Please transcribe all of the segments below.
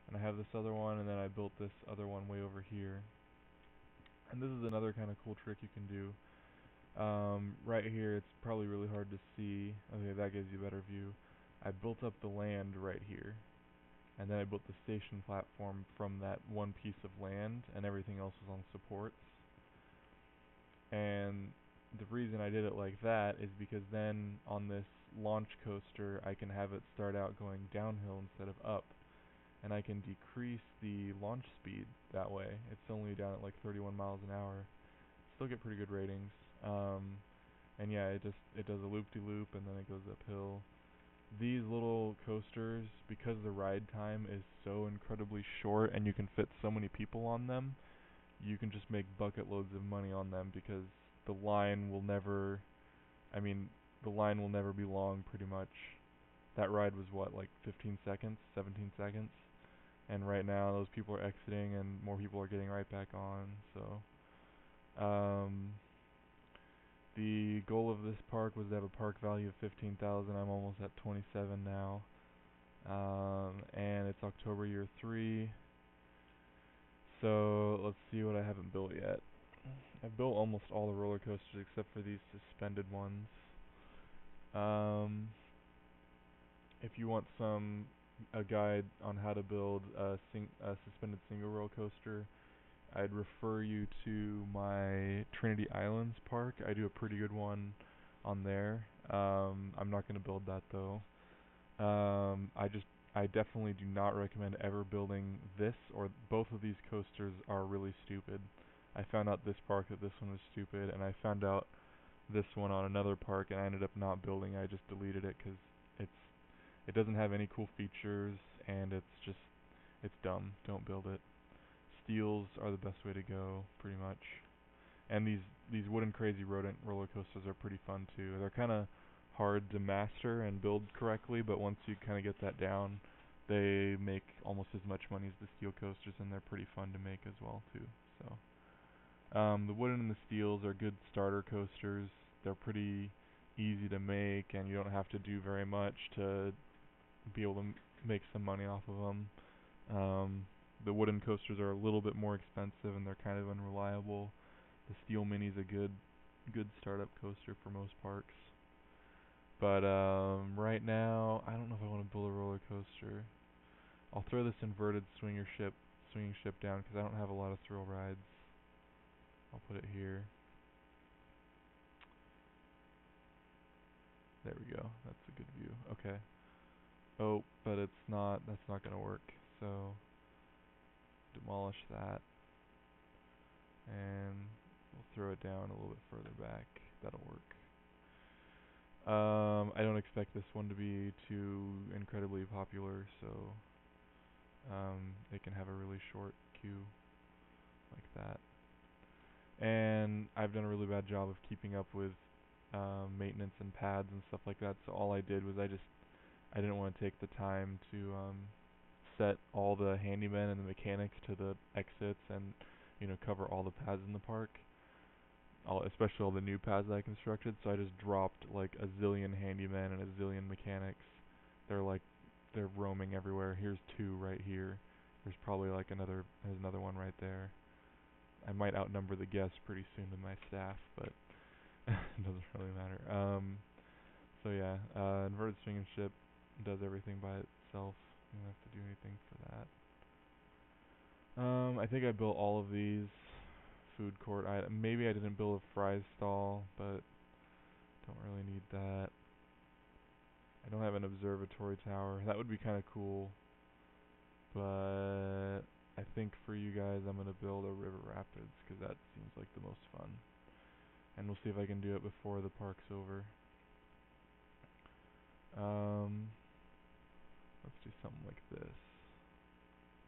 And I have this other one, and then I built this other one way over here. And this is another kind of cool trick you can do. Right here, it's probably really hard to see. Okay, that gives you a better view. I built up the land right here, and then I built the station platform from that one piece of land, and everything else was on supports. And the reason I did it like that is because then on this launch coaster, I can have it start out going downhill instead of up, and I can decrease the launch speed that way. It's only down at like 31 miles an hour. Still get pretty good ratings. And yeah, it does a loop-de-loop and then it goes uphill. These little coasters, because the ride time is so incredibly short and you can fit so many people on them, you can just make bucket loads of money on them because the line will never, I mean, the line will never be long pretty much. That ride was what, like 15 seconds, 17 seconds? And right now those people are exiting and more people are getting right back on, so the goal of this park was to have a park value of 15,000. I'm almost at 27 now. And it's October year 3. So let's see what I haven't built yet. I've built almost all the roller coasters except for these suspended ones. If you want a guide on how to build a suspended single rail coaster, I'd refer you to my Trinity Islands park. I do a pretty good one on there. I'm not going to build that though. I definitely do not recommend ever building this, or both of these coasters are really stupid. I found out this park that this one was stupid, and I found out this one on another park, and I ended up not building. I just deleted it because it doesn't have any cool features, and it's dumb. Don't build it. Steels are the best way to go, pretty much. And these wooden crazy rodent roller coasters are pretty fun too. They're kind of hard to master and build correctly, but once you kind of get that down, they make almost as much money as the steel coasters, and they're pretty fun to make as well too. So the wooden and the steels are good starter coasters. They're pretty easy to make, and you don't have to do very much to be able to make some money off of them. The wooden coasters are a little bit more expensive, and they're kind of unreliable. The Steel Mini's a good startup coaster for most parks. But right now, I don't know if I want to build a roller coaster. I'll throw this inverted swinging ship down because I don't have a lot of thrill rides. I'll put it here. There we go. That's a good view. Okay. Oh, but it's not. That's not gonna work. So demolish that, and we'll throw it down a little bit further back. That'll work. I don't expect this one to be too incredibly popular, so it can have a really short queue like that. And I've done a really bad job of keeping up with maintenance and pads and stuff like that, so all I did was I didn't want to take the time to set all the handymen and the mechanics to the exits and cover all the pads in the park, especially all the new pads that I constructed. So I just dropped like a zillion handymen and a zillion mechanics. They're roaming everywhere. Here's two right here. There's another one right there. I might outnumber the guests pretty soon to my staff, but it doesn't really matter. So yeah, inverted swinging ship does everything by itself. You don't have to do anything for that. I think I built all of these. Food court. Maybe I didn't build a fry stall, but don't really need that. I don't have an observatory tower. That would be kind of cool, but I think for you guys I'm gonna build a river rapids because that seems like the most fun. And we'll see if I can do it before the park's over. Let's do something like this.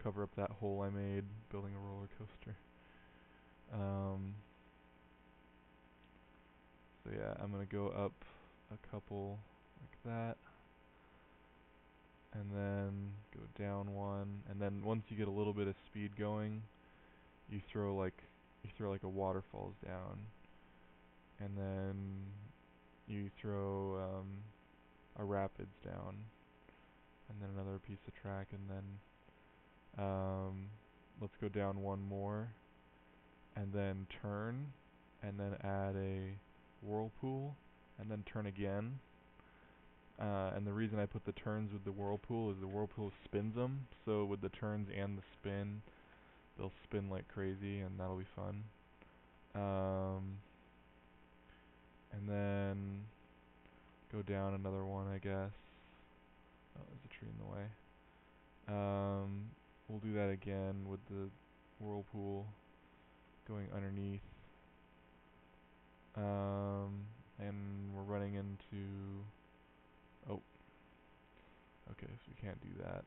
Cover up that hole I made building a roller coaster. So yeah, I'm gonna go up a couple like that, and then go down one, and then once you get a little bit of speed going, you throw like a waterfalls down, and then you throw a rapids down, and then another piece of track, and then Let's go down one more, and then turn, and then add a whirlpool, and then turn again. And the reason I put the turns with the whirlpool is the whirlpool spins them, so with the turns and the spin, they'll spin like crazy, and that'll be fun. And then go down another one, I guess. Oh, there's a tree in the way. We'll do that again with the whirlpool going underneath. And we're running into... Oh, okay, so we can't do that.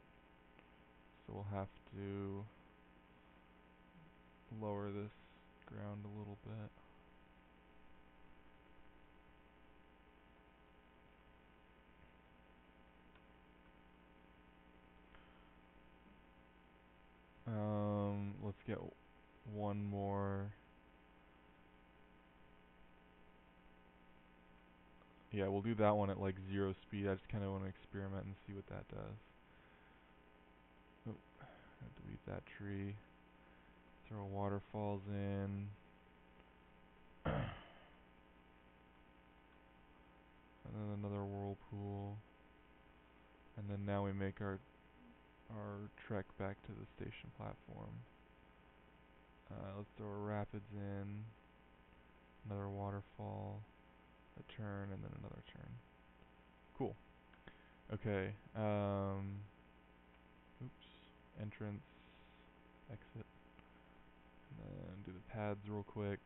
So we'll have to lower this ground a little bit. Let's get one more. Yeah, we'll do that one at like 0 speed. I just kind of want to experiment and see what that does. Oh, delete that tree. Throw waterfalls in. And then another whirlpool. And then now we make our trek back to the station platform. Let's throw our rapids in. Another waterfall. A turn, and then another turn. Cool. Okay. Oops. Entrance. Exit. And then do the pads real quick.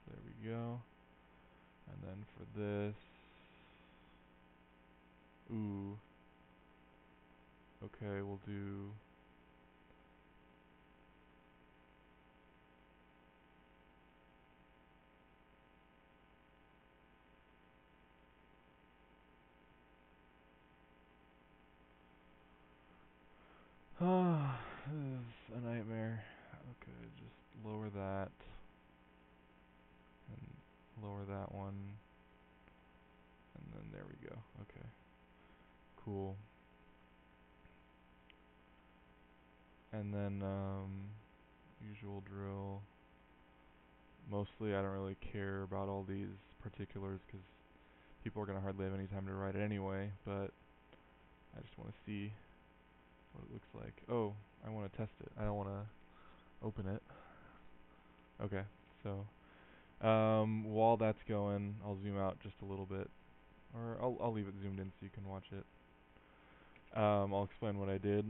There we go. And then for this, ooh, okay, we'll do, this is a nightmare. Okay, just lower that, and lower that one, and then there we go. Okay, cool. And then, usual drill. Mostly I don't really care about all these particulars because people are going to hardly have any time to write it anyway, but I just want to see what it looks like. Oh, I want to test it. I don't want to open it. Okay, so while that's going, I'll zoom out just a little bit, or I'll leave it zoomed in so you can watch it. I'll explain what I did.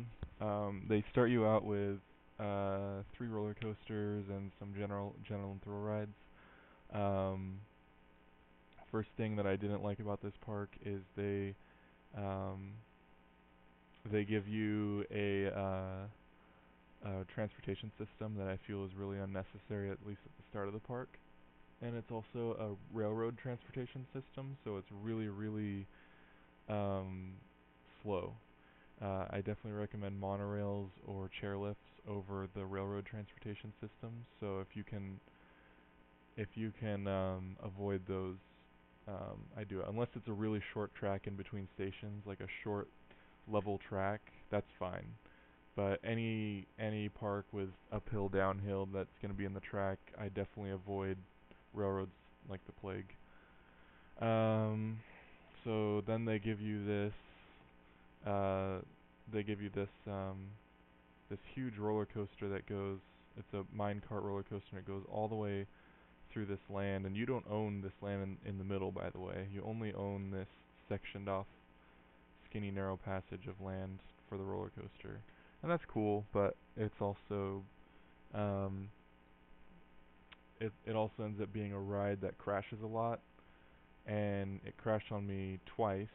They start you out with 3 roller coasters and some general and thrill rides. First thing that I didn't like about this park is they give you a transportation system that I feel is really unnecessary, at least at the start of the park. And it's also a railroad transportation system, so it's really, really slow. I definitely recommend monorails or chairlifts over the railroad transportation system. So if you can avoid those, I do it. Unless it's a really short track in between stations, like a short level track, that's fine. But any park with uphill, downhill that's going to be in the track, I definitely avoid railroads like the plague. So then they give you this. This huge roller coaster that goes. It's a minecart roller coaster, and it goes all the way through this land. And you don't own this land in the middle, by the way. You only own this sectioned off, skinny, narrow passage of land for the roller coaster. And that's cool, but it's also it also ends up being a ride that crashes a lot, and it crashed on me twice,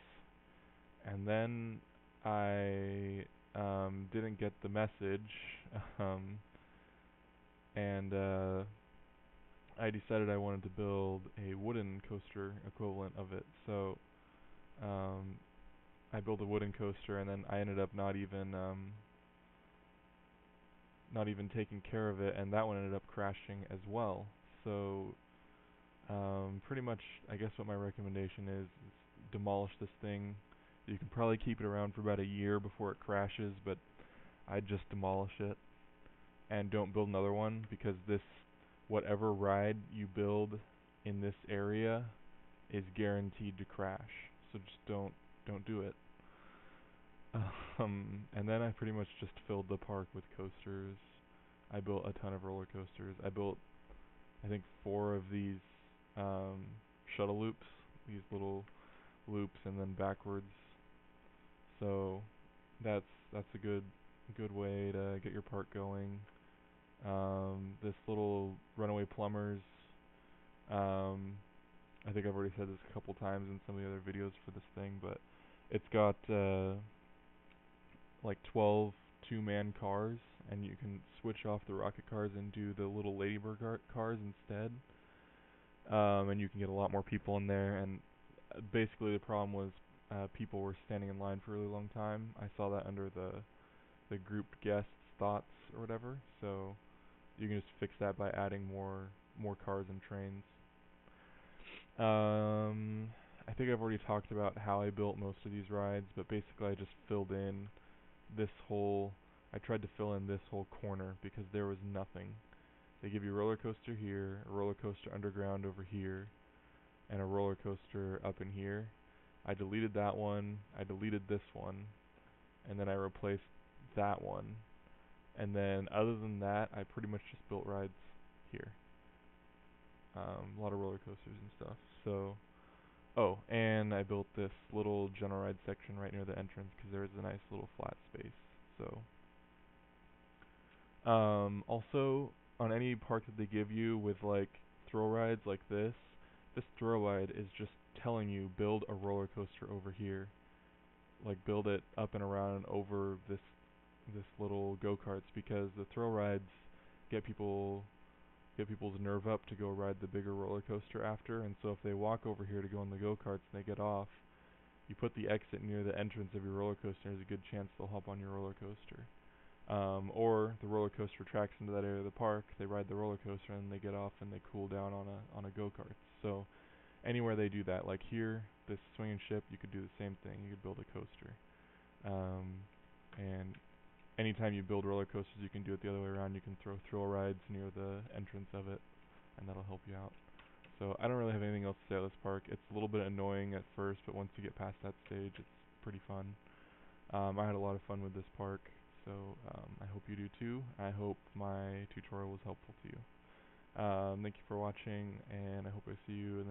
and then I didn't get the message, um, and I decided I wanted to build a wooden coaster equivalent of it. So I built a wooden coaster, and then I ended up not even not even taking care of it, and that one ended up crashing as well. So pretty much, I guess what my recommendation is demolish this thing. You can probably keep it around for about a year before it crashes, but I'd just demolish it and don't build another one, because this, whatever ride you build in this area is guaranteed to crash. So just don't do it. And then I pretty much just filled the park with coasters. I built a ton of roller coasters. I built, I think, 4 of these um, shuttle loops, these little loops, and then backwards. So that's a good way to get your park going. This little runaway plumbers. Um, I think I've already said this a couple times in some of the other videos for this thing, but it's got like 12 two-man cars, and you can switch off the rocket cars and do the little ladybird cars instead. And you can get a lot more people in there. And basically, the problem was people were standing in line for a really long time. I saw that under the grouped guests thoughts or whatever. So you can just fix that by adding more cars and trains. I think I've already talked about how I built most of these rides, but basically I just filled in this whole, I tried to fill in this whole corner because there was nothing. They give you a roller coaster here, a roller coaster underground over here, and a roller coaster up in here. I deleted that one, I deleted this one, and then I replaced that one. And then other than that, I pretty much just built rides here. A lot of roller coasters and stuff. So, oh, and I built this little general ride section right near the entrance because there is a nice little flat space. So, also, on any park that they give you with like thrill rides like this thrill ride is just telling you build a roller coaster over here. Like build it up and around and over this little go-karts, because the thrill rides get people's nerve up to go ride the bigger roller coaster after, and so if they walk over here to go on the go-karts and they get off, you put the exit near the entrance of your roller coaster, there's a good chance they'll hop on your roller coaster. Or the roller coaster tracks into that area of the park, they ride the roller coaster and they get off and they cool down on a go-kart. So anywhere they do that, like here, this swinging ship, you could do the same thing. You could build a coaster. And anytime you build roller coasters, you can do it the other way around. You can throw thrill rides near the entrance of it, and that'll help you out. So I don't really have anything else to say about this park. It's a little bit annoying at first, but once you get past that stage, it's pretty fun. I had a lot of fun with this park, so I hope you do too. I hope my tutorial was helpful to you. Thank you for watching, and I hope I see you